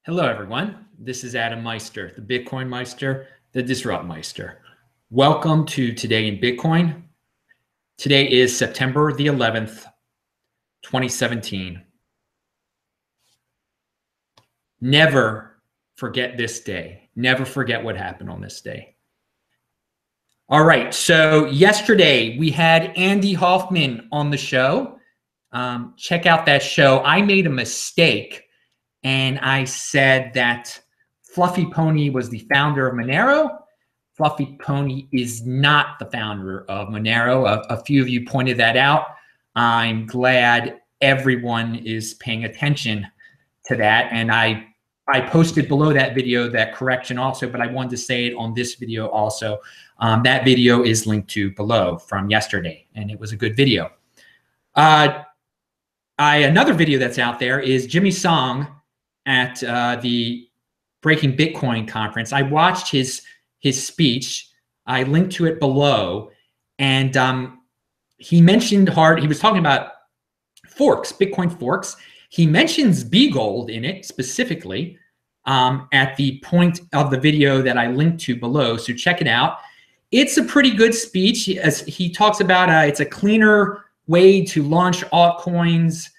Hello, everyone. This is Adam Meister, the Bitcoin Meister, the Disrupt Meister. Welcome to Today in Bitcoin. Today is September the 11th, 2017. Never forget this day. Never forget what happened on this day. All right. So yesterday we had Andy Hoffman on the show. Check out that show. I made a mistake. And I said that Fluffy Pony was the founder of Monero. Fluffy Pony is not the founder of Monero. A few of you pointed that out. I'm glad everyone is paying attention to that. And I posted below that video that correction also, but I wanted to say it on this video also. That video is linked to below from yesterday, and it was a good video. Another video that's out there is Jimmy Song at the Breaking Bitcoin conference. I watched his speech. I linked to it below, and he mentioned he was talking about forks, Bitcoin forks. He mentions BGold in it specifically at the point of the video that I linked to below. So check it out. It's a pretty good speech. As he talks about it's a cleaner way to launch altcoins,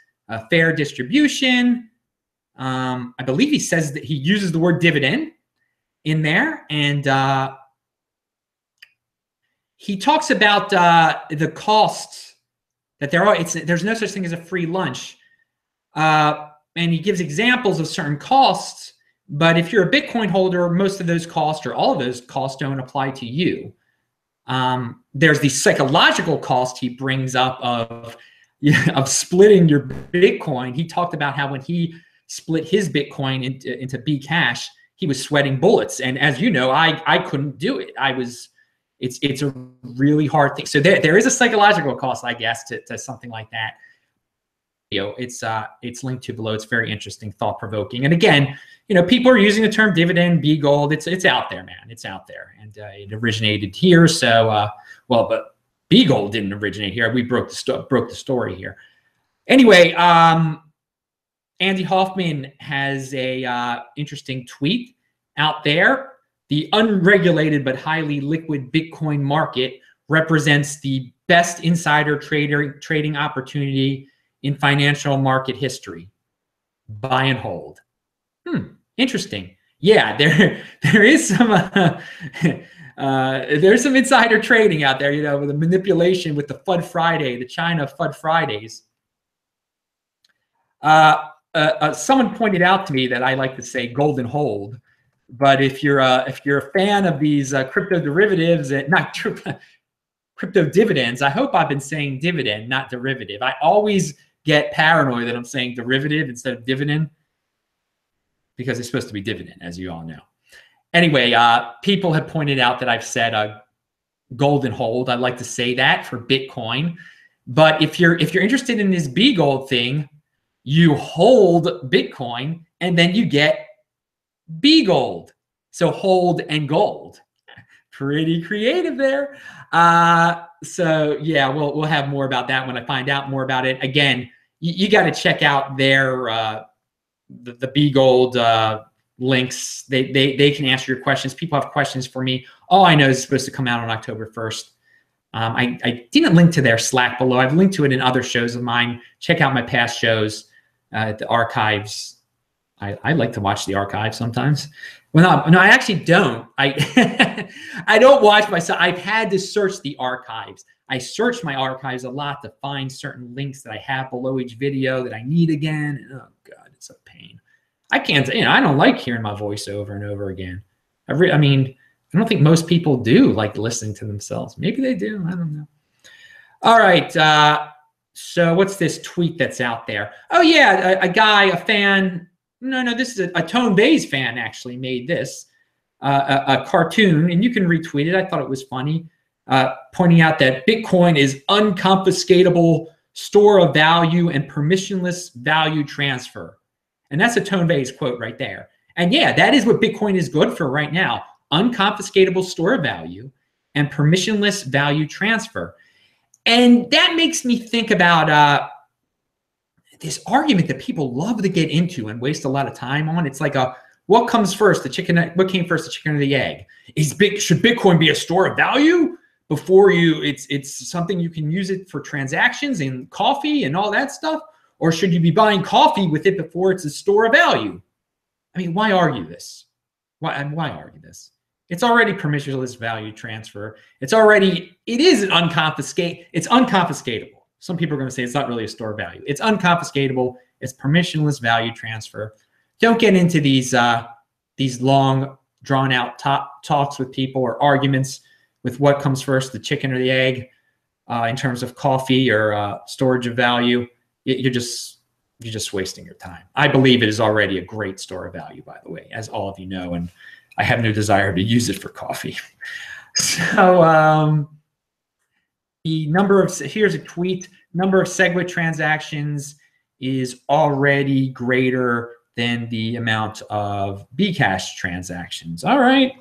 fair distribution. I believe he says that he uses the word dividend in there, and he talks about the costs that there are. There's no such thing as a free lunch, and he gives examples of certain costs. But if you're a Bitcoin holder, most of those costs or all of those costs don't apply to you. There's the psychological cost he brings up of splitting your Bitcoin. He talked about how when he split his Bitcoin into Bcash, he was sweating bullets. And as you know, I couldn't do it. It's a really hard thing. So there is a psychological cost, I guess, to something like that. It's linked to below. It's very interesting, thought provoking. And again, people are using the term dividend, BGold. It's out there, man. It's out there, and it originated here. So but BGold didn't originate here. We broke the story here. Anyway, Andy Hoffman has a interesting tweet out there. The unregulated but highly liquid Bitcoin market represents the best insider trading opportunity in financial market history. Buy and hold. Interesting. Yeah, there is some there's some insider trading out there. With the manipulation with the FUD Friday, the China FUD Fridays. Someone pointed out to me that I like to say gold and hold, but if you're a fan of these crypto derivatives, not crypto dividends, I hope I've been saying dividend, not derivative. I always get paranoid that I'm saying derivative instead of dividend because it's supposed to be dividend, as you all know. Anyway, people have pointed out that I've said gold and hold. I like to say that for Bitcoin, but if you're interested in this BGold thing, you hold Bitcoin and then you get BGold. So hold and gold. Pretty creative there. So yeah, we'll have more about that when I find out more about it. Again, you got to check out their the BGold links. They can answer your questions. People have questions for me. All I know is it's supposed to come out on October 1st. I didn't link to their Slack below. I've linked to it in other shows of mine. Check out my past shows. The archives. I like to watch the archives sometimes. Well, no, I actually don't. I don't watch myself. I've had to search the archives. I search my archives a lot to find certain links that I have below each video that I need again. Oh God, it's a pain. I can't. I don't like hearing my voice over and over again. I don't think most people do like listening to themselves. Maybe they do. I don't know. All right. So what's this tweet that's out there? Oh yeah, a guy, a fan. No, this is a Tone Bays fan actually made this a cartoon, and you can retweet it. I thought it was funny, pointing out that Bitcoin is unconfiscatable store of value and permissionless value transfer, and that's a Tone Bays quote right there. And yeah, that is what Bitcoin is good for right now: unconfiscatable store of value and permissionless value transfer. And that makes me think about this argument that people love to get into and waste a lot of time on. It's like what comes first, the chicken? What came first, the chicken or the egg? Should Bitcoin be a store of value before it's something you can use it for transactions and coffee and all that stuff? Or should you be buying coffee with it before it's a store of value? I mean, why argue this? Why argue this? It's already permissionless value transfer. It is an it's unconfiscatable. Some people are going to say it's not really a store of value. It's unconfiscatable. It's permissionless value transfer. Don't get into these long, drawn-out talks with people or arguments with what comes first, the chicken or the egg, in terms of coffee or storage of value. You're just wasting your time. I believe it is already a great store of value, by the way, as all of you know, and I have no desire to use it for coffee. So here's a tweet, number of SegWit transactions is already greater than the amount of Bcash transactions. All right.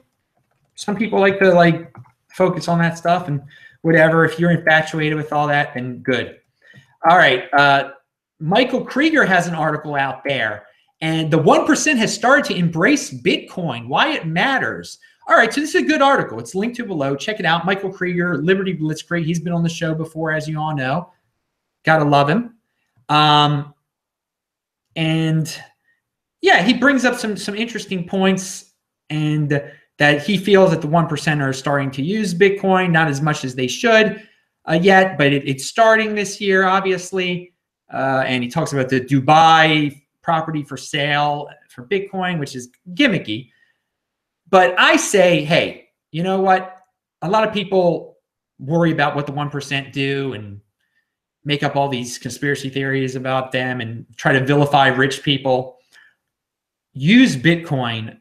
Some people like to focus on that stuff and whatever. If you're infatuated with all that, then good. All right. Michael Krieger has an article out there, and the 1% has started to embrace Bitcoin, why it matters. All right, so this is a good article. It's linked to below. Check it out. Michael Krieger, Liberty Blitzkrieg. He's been on the show before, as you all know. Gotta love him. And yeah, he brings up some interesting points, and that he feels that the 1% are starting to use Bitcoin, not as much as they should yet, but it's starting this year, obviously. And he talks about the Dubai property for sale for Bitcoin, which is gimmicky. But I say, hey, you know what? A lot of people worry about what the 1% do and make up all these conspiracy theories about them and try to vilify rich people. Use Bitcoin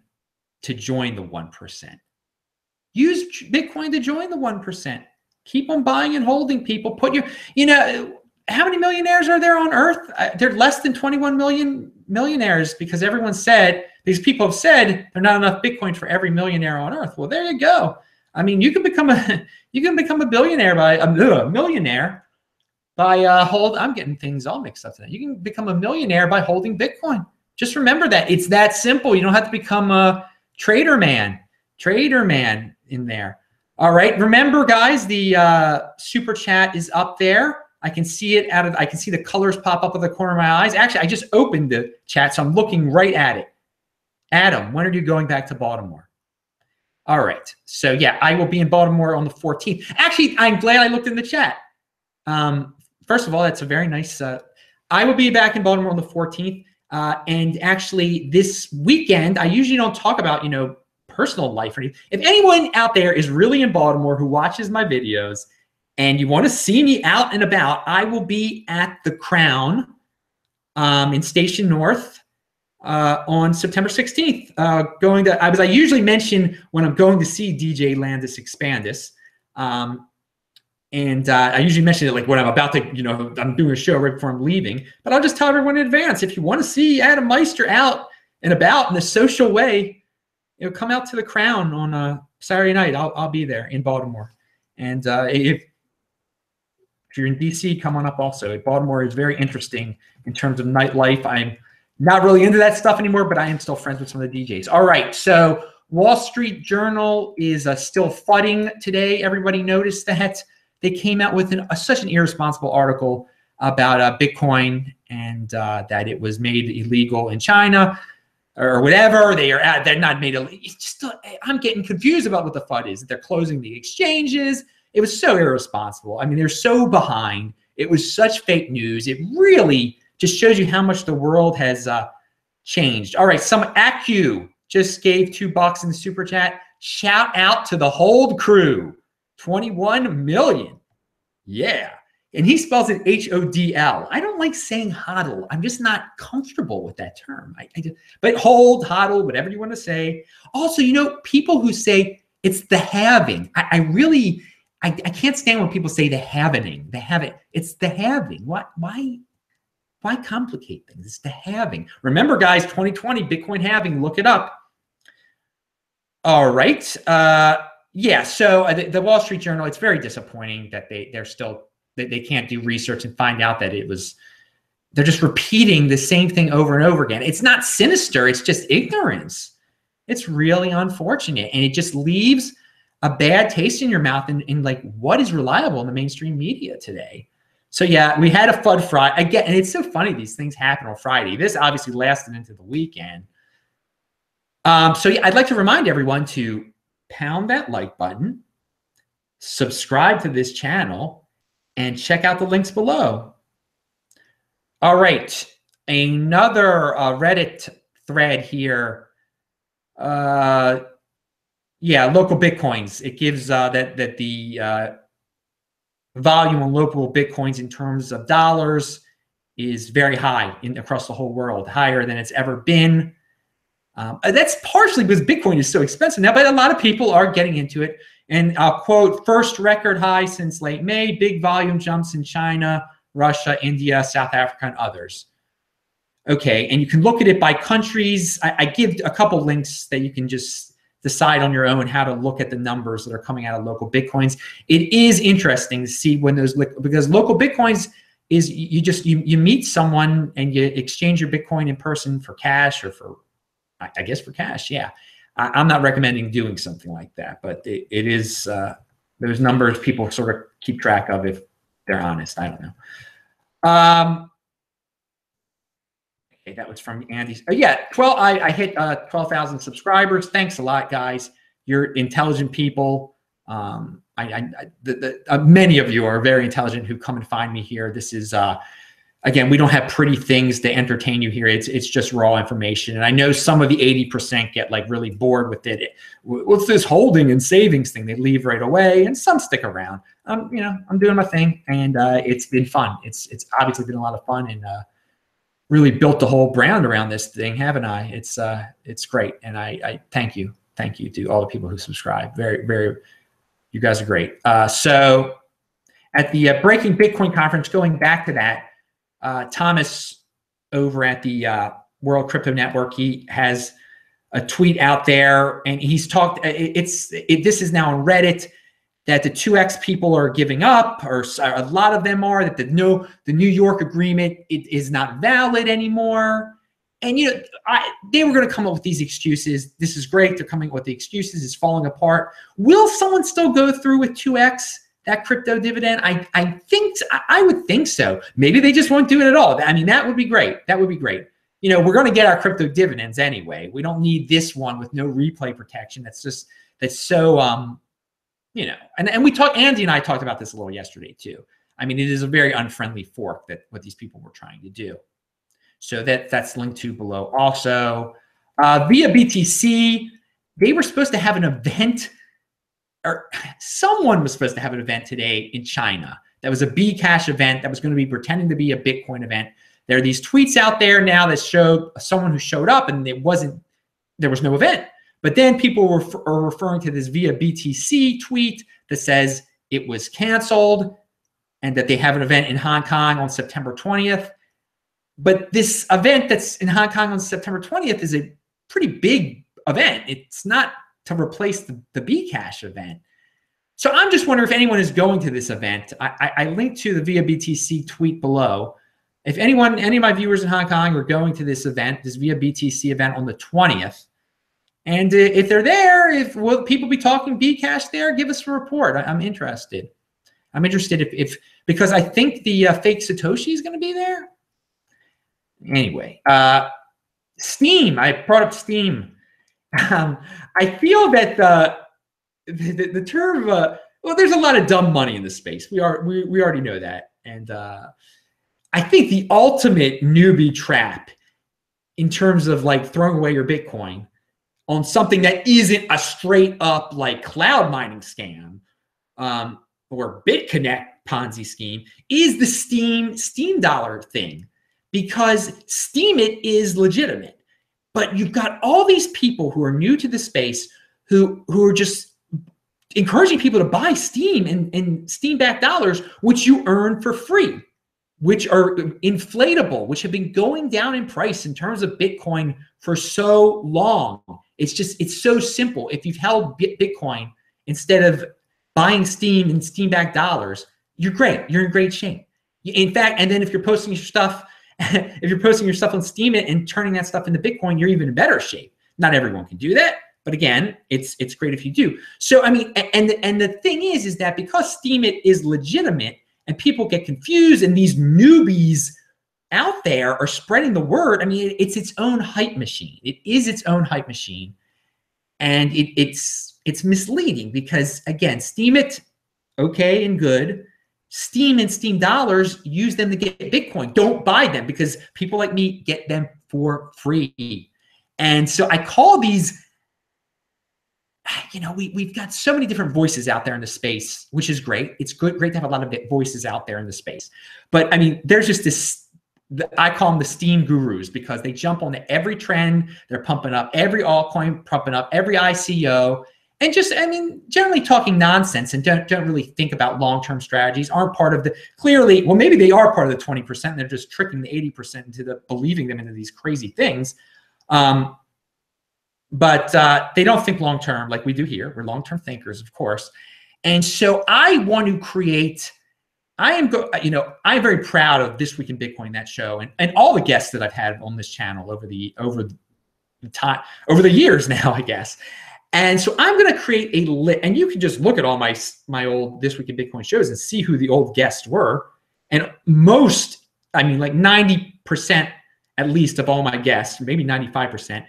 to join the 1%. Use Bitcoin to join the 1%. Keep on buying and holding, people. How many millionaires are there on Earth? There are less than 21 million millionaires because these people have said there's not enough Bitcoin for every millionaire on Earth. Well, there you go. I mean, you can become a billionaire by a millionaire by I'm getting things all mixed up today. You can become a millionaire by holding Bitcoin. Just remember that it's that simple. You don't have to become a trader man in there. All right. Remember, guys, the super chat is up there. I can see it I can see the colors pop up in the corner of my eyes. Actually, I just opened the chat, so I'm looking right at it. Adam, when are you going back to Baltimore? All right. So yeah, I will be in Baltimore on the 14th. Actually, I'm glad I looked in the chat. First of all, that's a very nice. I will be back in Baltimore on the 14th. And actually, this weekend, I usually don't talk about personal life or anything. If anyone out there is really in Baltimore who watches my videos, and you want to see me out and about, I will be at the Crown in Station North on September 16th. I usually mention when I'm going to see DJ Landis Expandis. And I usually mention it when I'm about to, I'm doing a show right before I'm leaving. But I'll just tell everyone in advance, if you want to see Adam Meister out and about in a social way, come out to the Crown on a Saturday night. I'll be there in Baltimore. And if you're in DC, come on up also. Baltimore is very interesting in terms of nightlife. I'm not really into that stuff anymore, but I am still friends with some of the DJs. All right, so Wall Street Journal is still fudding today. Everybody noticed that. They came out with such an irresponsible article about Bitcoin and that it was made illegal in China or whatever. They're not made illegal. I'm getting confused about what the FUD is. They're closing the exchanges. It was so irresponsible. I mean, they're so behind. It was such fake news. It really just shows you how much the world has changed. All right, some Accu just gave $2 in the super chat. Shout out to the Hold crew, 21 million. Yeah, and he spells it HODL. I don't like saying hodl. I'm just not comfortable with that term. But hold, hodl, whatever you want to say. Also, people who say it's the halving. I can't stand when people say the halvening. It's the halving. Why complicate things? It's the halving. Remember, guys, 2020 Bitcoin halving. Look it up. All right. Yeah. So the Wall Street Journal. It's very disappointing that they can't do research and find out that they're just repeating the same thing over and over again. It's not sinister, it's just ignorance. It's really unfortunate. And it just leaves a bad taste in your mouth in like what is reliable in the mainstream media today. So yeah, we had a FUD Friday again, and it's so funny these things happen on Friday. This obviously lasted into the weekend. So yeah, I'd like to remind everyone to pound that like button, subscribe to this channel, and check out the links below. All right, another Reddit thread here. Yeah, local Bitcoins. It gives that the volume on local Bitcoins in terms of dollars is very high across the whole world, higher than it's ever been. That's partially because Bitcoin is so expensive now, but a lot of people are getting into it. And I'll quote, first record high since late May, big volume jumps in China, Russia, India, South Africa, and others. Okay, and you can look at it by countries. I give a couple links that you can just decide on your own how to look at the numbers that are coming out of local Bitcoins. It is interesting to see when those, because local Bitcoins is you meet someone and you exchange your Bitcoin in person for cash or for, I guess for cash, yeah. I'm not recommending doing something like that, but it is, those numbers people sort of keep track of if they're honest. I don't know. Okay, that was from Andy's. Yeah, I hit 12,000 subscribers. Thanks a lot, guys. You're intelligent people. Many of you are very intelligent who come and find me here. This is, again, we don't have pretty things to entertain you here. It's just raw information. And I know some of the 80% get like really bored with it. What's this holding and savings thing? They leave right away, and some stick around. You know, I'm doing my thing, and it's been fun. It's obviously been a lot of fun, and really built the whole brand around this thing, haven't I? It's great, and I thank you to all the people who subscribe. Very, you guys are great. So at the Breaking Bitcoin conference, going back to that, Thomas over at the World Crypto Network, he has a tweet out there, and he's talked. This is now on Reddit, that the 2x people are giving up, or a lot of them are, that the New York agreement is not valid anymore. And you know, they were going to come up with these excuses. This is great. They're coming up with the excuses. It's falling apart. Will someone still go through with 2x? That crypto dividend? I would think so. Maybe they just won't do it at all. I mean, that would be great. That would be great. You know, we're going to get our crypto dividends anyway. We don't need this one with no replay protection. That's so, you know, and Andy and I talked about this a little yesterday too. I mean, it is a very unfriendly fork that what these people were trying to do. So that's linked to below. Also, via BTC, they were supposed to have an event, or someone was supposed to have an event today in China. That was a Bcash event that was going to be pretending to be a Bitcoin event. There are these tweets out there now that show someone who showed up, and there was no event. But then people are referring to this via BTC tweet that says it was canceled and that they have an event in Hong Kong on September 20th. But this event that's in Hong Kong on September 20th is a pretty big event. It's not to replace the Bcash event. So I'm just wondering if anyone is going to this event. I linked to the via BTC tweet below. If any of my viewers in Hong Kong are going to this event, this via BTC event on the 20th, and if they're there, will people be talking Bcash there? Give us a report. I'm interested. I'm interested because I think the fake Satoshi is going to be there. Anyway, Steem. I brought up Steem. I feel that the term, well, there's a lot of dumb money in this space. We already know that, and I think the ultimate newbie trap in terms of like throwing away your Bitcoin on something that isn't a straight up like cloud mining scam or BitConnect Ponzi scheme is the Steem dollar thing, because Steemit is legitimate. But you've got all these people who are new to the space who are just encouraging people to buy Steem and Steem-backed dollars, which you earn for free, which are inflatable, which have been going down in price in terms of Bitcoin for so long. It's so simple. If you've held Bitcoin instead of buying Steem and Steem-backed dollars, you're great. You're in great shape. In fact, and then if you're posting your stuff If you're posting your stuff on Steem and turning that stuff into Bitcoin, you're even in better shape. Not everyone can do that, but again, it's great if you do. So I mean, and the thing is that because Steem is legitimate and people get confused and these newbies out there are spreading the word, I mean, it's its own hype machine. It is its own hype machine, and it's misleading because again, Steem it, okay and good. Steem and Steem dollars, use them to get Bitcoin. Don't buy them because people like me get them for free. And so I call these, you know, we've got so many different voices out there in the space, which is great. It's great to have a lot of voices out there in the space. But I mean, there's just this, I call them the Steem gurus because they jump on every trend. They're pumping up every altcoin, pumping up every ICO. And just, I mean, generally talking nonsense and don't really think about long-term strategies, aren't part of the, clearly, well, maybe they are part of the 20%. And they're just tricking the 80% into believing them into these crazy things. But they don't think long-term like we do here. We're long-term thinkers, of course. And so I want to create, I'm very proud of This Week in Bitcoin, that show, and all the guests that I've had on this channel over the years now, I guess. And so I'm going to create a list, and you can just look at all my old This Week in Bitcoin shows and see who the old guests were. And most, I mean, like 90% at least of all my guests, maybe 95%,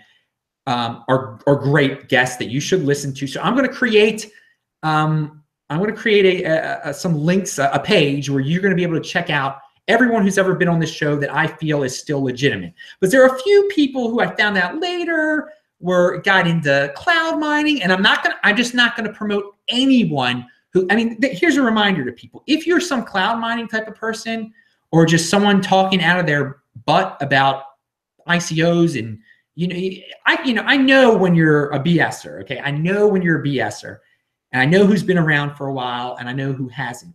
are great guests that you should listen to. So I'm going to create some links, a page where you're going to be able to check out everyone who's ever been on this show that I feel is still legitimate. But there are a few people who I found out later got into cloud mining, and I'm just not going to promote anyone who, I mean, here's a reminder to people. If you're some cloud mining type of person or just someone talking out of their butt about ICOs and, I know when you're a BSer, okay? I know when you're a BSer, and I know who's been around for a while, and I know who hasn't.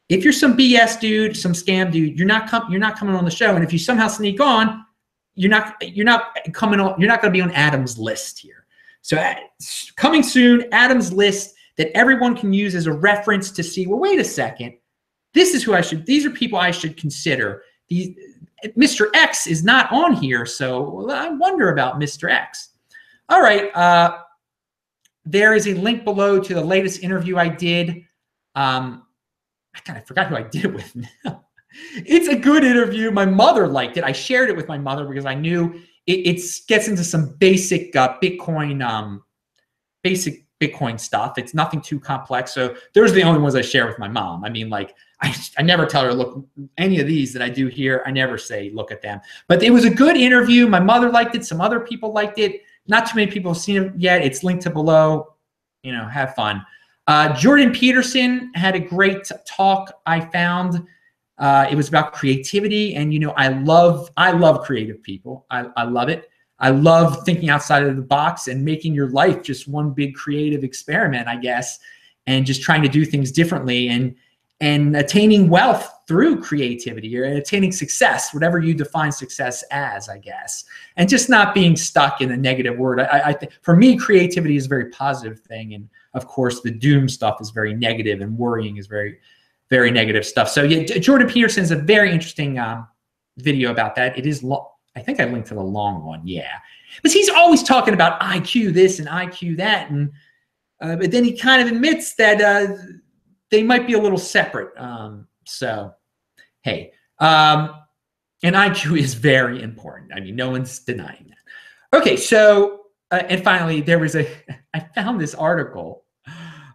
If you're some BS dude, some scam dude, you're not coming on the show, and if you somehow sneak on, you're not coming on. You're not going to be on Adam's list here. So coming soon, Adam's list that everyone can use as a reference to see. Well, wait a second. This is who I should. These are people I should consider. Mr. X is not on here, so I wonder about Mr. X. All right. There is a link below to the latest interview I did. I forgot who I did it with now. It's a good interview. My mother liked it. I shared it with my mother because I knew it gets into some basic Bitcoin stuff. It's nothing too complex. So those are the only ones I share with my mom. I mean, like, I never tell her, look, any of these that I do here, I never say, look at them. But it was a good interview. My mother liked it. Some other people liked it. Not too many people have seen it yet. It's linked to below. Have fun. Jordan Peterson had a great talk, I found. It was about creativity, and I love creative people. I love it. I love thinking outside of the box and making your life just one big creative experiment, I guess, and just trying to do things differently and attaining wealth through creativity or attaining success, whatever you define success as, I guess, and just not being stuck in a negative word. I think for me, creativity is a very positive thing, and of course, the doom stuff is very negative, and worrying is very, very negative stuff. So yeah, Jordan Peterson's a very interesting video about that. It is long. I think I linked to the long one. Yeah, but he's always talking about IQ this and IQ that, and but then he kind of admits that they might be a little separate. So hey, and IQ is very important. I mean, no one's denying that. Okay, so and finally, I found this article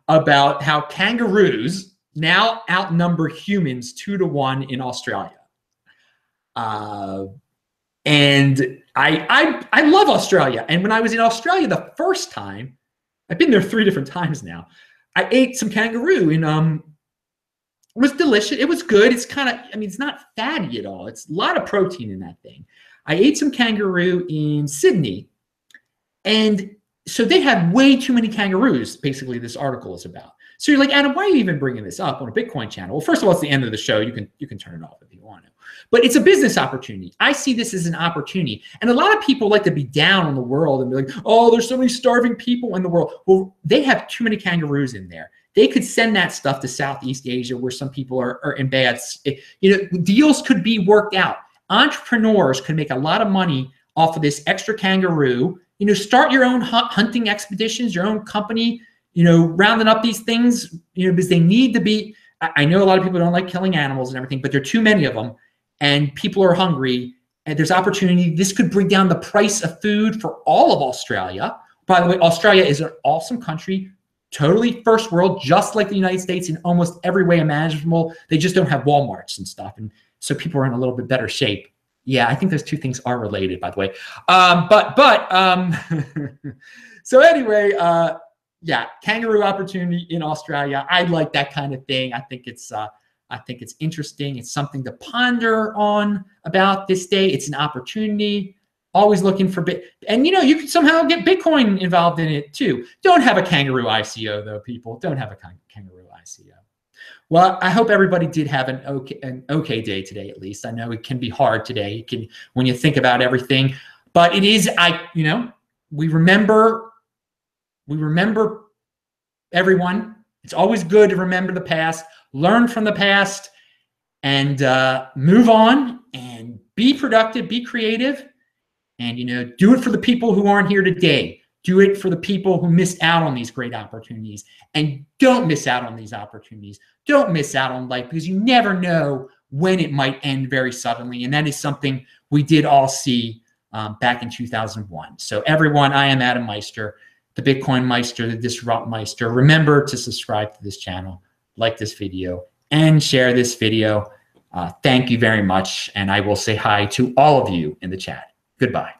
about how kangaroos now outnumber humans 2-to-1 in Australia. And I love Australia. And when I was in Australia the first time, I've been there 3 different times now, I ate some kangaroo, and it was delicious. It was good. It's kind of, I mean, it's not fatty at all. It's a lot of protein in that thing. I ate some kangaroo in Sydney, and so they had way too many kangaroos, basically this article is about. So you're like, Adam, why are you even bringing this up on a Bitcoin channel? Well, first of all, it's the end of the show. You can turn it off if you want to. But it's a business opportunity. I see this as an opportunity. And a lot of people like to be down on the world and be like, oh, there's so many starving people in the world. Well, they have too many kangaroos in there. They could send that stuff to Southeast Asia where some people are in bad. Deals could be worked out. entrepreneurs could make a lot of money off of this extra kangaroo. You know, start your own hunting expeditions, your own company, you know, rounding up these things, you know, because they need to be. I know a lot of people don't like killing animals and everything, but there are too many of them and people are hungry and there's opportunity. This could bring down the price of food for all of Australia. By the way, Australia is an awesome country, totally first world, just like the United States in almost every way imaginable. They just don't have Walmarts and stuff. And so people are in a little bit better shape. Yeah, I think those two things are related, by the way. So anyway, yeah, kangaroo opportunity in Australia. I like that kind of thing. I think it's interesting. It's something to ponder on about this day. It's an opportunity. Always looking for and you know, you can somehow get Bitcoin involved in it too. Don't have a kangaroo ICO though, people. Don't have a kangaroo ICO. Well, I hope everybody did have an okay day today, at least. I know it can be hard today. It can, when you think about everything, but it is, you know, we remember everyone. It's always good to remember the past, learn from the past, and move on and be productive, be creative, and, you know, do it for the people who aren't here today. Do it for the people who missed out on these great opportunities, and don't miss out on these opportunities. Don't miss out on life, because you never know when it might end very suddenly. And that is something we did all see back in 2001. So everyone, I am Adam Meister, the Bitcoin Meister, the Disrupt Meister. Remember to subscribe to this channel, like this video, and share this video. Thank you very much. And I will say hi to all of you in the chat. Goodbye.